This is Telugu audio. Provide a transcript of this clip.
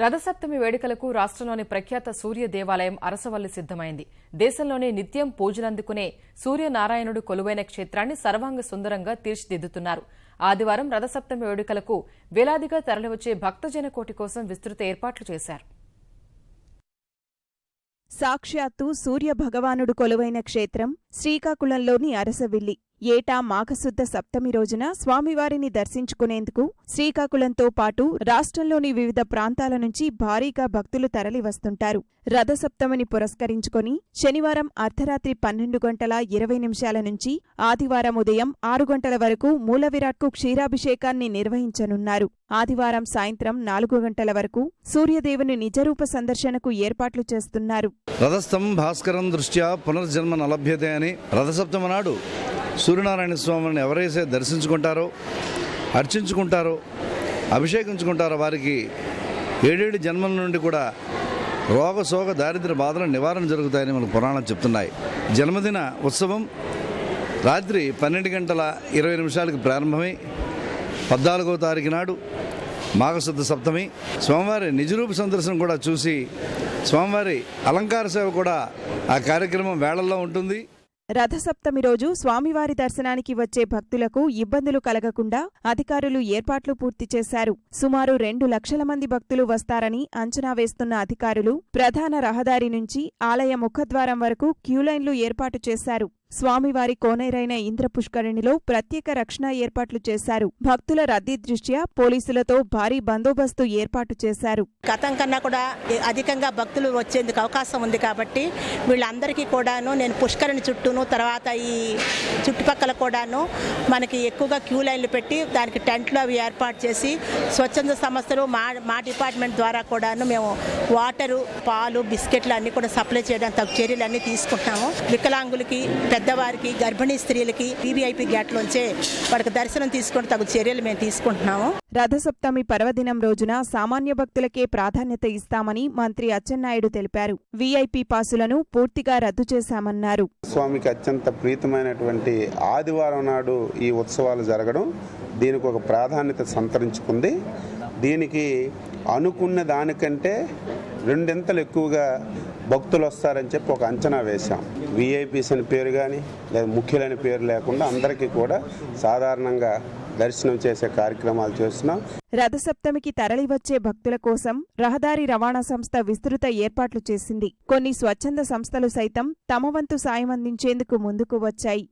రథసప్తమి వేడుకలకు రాష్ట్రంలోని ప్రఖ్యాత సూర్య దేవాలయం అరసవల్లి సిద్దమైంది. దేశంలోనే నిత్యం పూజలందుకునే సూర్యనారాయణుడు కొలువైన క్షేత్రాన్ని సర్వాంగ సుందరంగా తీర్చిదిద్దుతున్నారు. ఆదివారం రథసప్తమి వేడుకలకు వేలాదిగా తరలివచ్చే భక్తజన కోటి కోసం విస్తృత ఏర్పాట్లు చేశారు. సాక్షాత్తు సూర్య భగవానుడు కొలువైన క్షేత్రం శ్రీకాకుళంలోని అరసవిల్లి. ఏటా మాఘశుద్ధ సప్తమి రోజున స్వామివారిని దర్శించుకునేందుకు శ్రీకాకుళంతో పాటు రాష్ట్రంలోని వివిధ ప్రాంతాల నుంచి భారీగా భక్తులు తరలివస్తుంటారు. రథసప్తమిని పురస్కరించుకొని శనివారం అర్ధరాత్రి 12:20 నుంచి ఆదివారం ఉదయం 6 గంటల వరకు మూలవిరాట్కు క్షీరాభిషేకాన్ని నిర్వహించనున్నారు. ఆదివారం సాయంత్రం 4 గంటల వరకు సూర్యదేవుని నిజరూప సందర్శనకు ఏర్పాట్లు చేస్తున్నారు. రథస్థం భాస్కరం దృష్ట్యా పునర్జన్మ నలభ్యతే అని రథసప్తమి నాడు సూర్యనారాయణ స్వామిని ఎవరైతే దర్శించుకుంటారో, అర్చించుకుంటారో, అభిషేకించుకుంటారో వారికి 7 జన్మల నుండి కూడా రోగ శోగ దారిద్ర్య బాధల నివారణ జరుగుతాయని మనకు పురాణాలు చెప్తున్నాయి. జన్మదిన ఉత్సవం రాత్రి 12:20 ప్రారంభమై 14వ తారీఖు నాడు మాఘశుద్ధ సప్తమి స్వామివారి నిజరూప సందర్శనం కూడా చూసి స్వామివారి అలంకార సేవ కూడా ఆ కార్యక్రమం వేళల్లో ఉంటుంది. రథసప్తమి రోజు స్వామివారి దర్శనానికి వచ్చే భక్తులకు ఇబ్బందులు కలగకుండా అధికారులు ఏర్పాట్లు పూర్తి చేశారు. సుమారు 2 లక్షల మంది భక్తులు వస్తారని అంచనా వేస్తున్న అధికారులు ప్రధాన రహదారి నుంచి ఆలయ ముఖద్వారం వరకు క్యూలైన్లు ఏర్పాటు చేశారు. స్వామివారి కోనేరైన ఇంద్రపుష్కరిణిలో ప్రత్యేక రక్షణ ఏర్పాట్లు చేశారు. భక్తుల రద్దీ దృష్ట్యా పోలీసులతో భారీ బందోబస్తు ఏర్పాటు చేశారు. గతం కన్నా కూడా అధికంగా భక్తులు వచ్చేందుకు అవకాశం ఉంది కాబట్టి వీళ్ళందరికీ కూడాను నేను పుష్కరిణి చుట్టూను తర్వాత ఈ చుట్టుపక్కల కూడాను మనకి ఎక్కువగా క్యూ లైన్లు పెట్టి దానికి టెంట్లు అవి ఏర్పాటు చేసి స్వచ్ఛంద సంస్థలు మా డిపార్ట్మెంట్ ద్వారా కూడాను మేము వాటరు, పాలు, బిస్కెట్లు అన్నీ కూడా సప్లై చేయడానికి తగు చర్యలు అన్నీ తీసుకుంటున్నాము. వికలాంగులకి, పెద్దవారికి, గర్భిణీ స్త్రీలకి వీవీఐపీ గేట్లోంచే వారికి దర్శనం తీసుకుని తగు చర్యలు మేము తీసుకుంటున్నాము. రథసప్తమి పర్వదినం రోజున సామాన్య భక్తులకే ప్రాధాన్యత ఇస్తామని మంత్రి అచ్చెన్నాయుడు తెలిపారు. వీఐపీ పాసులను పూర్తిగా రద్దు చేశామన్నారు. స్వామికి అత్యంత ప్రీతమైనటువంటి ఆదివారం నాడు ఈ ఉత్సవాలు జరగడం దీనికి ఒక ప్రాధాన్యత సంతరించుకుంది. దీనికి అనుకున్న దానికంటే 2 ఎక్కువగా భక్తులు వస్తారని చెప్పి ఒక అంచనా వేశాం. విఐపీస్ అని పేరు కానీ లేదా ముఖ్యులైన పేరు లేకుండా అందరికీ కూడా సాధారణంగా దర్శనం చేసే కార్యక్రమాలు చేస్తున్నాం. రథసప్తమికి తరలివచ్చే భక్తుల కోసం రహదారి రవాణా సంస్థ విస్తృత ఏర్పాట్లు చేసింది. కొన్ని స్వచ్ఛంద సంస్థలు సైతం తమ వంతు సాయం అందించేందుకు ముందుకు వచ్చాయి.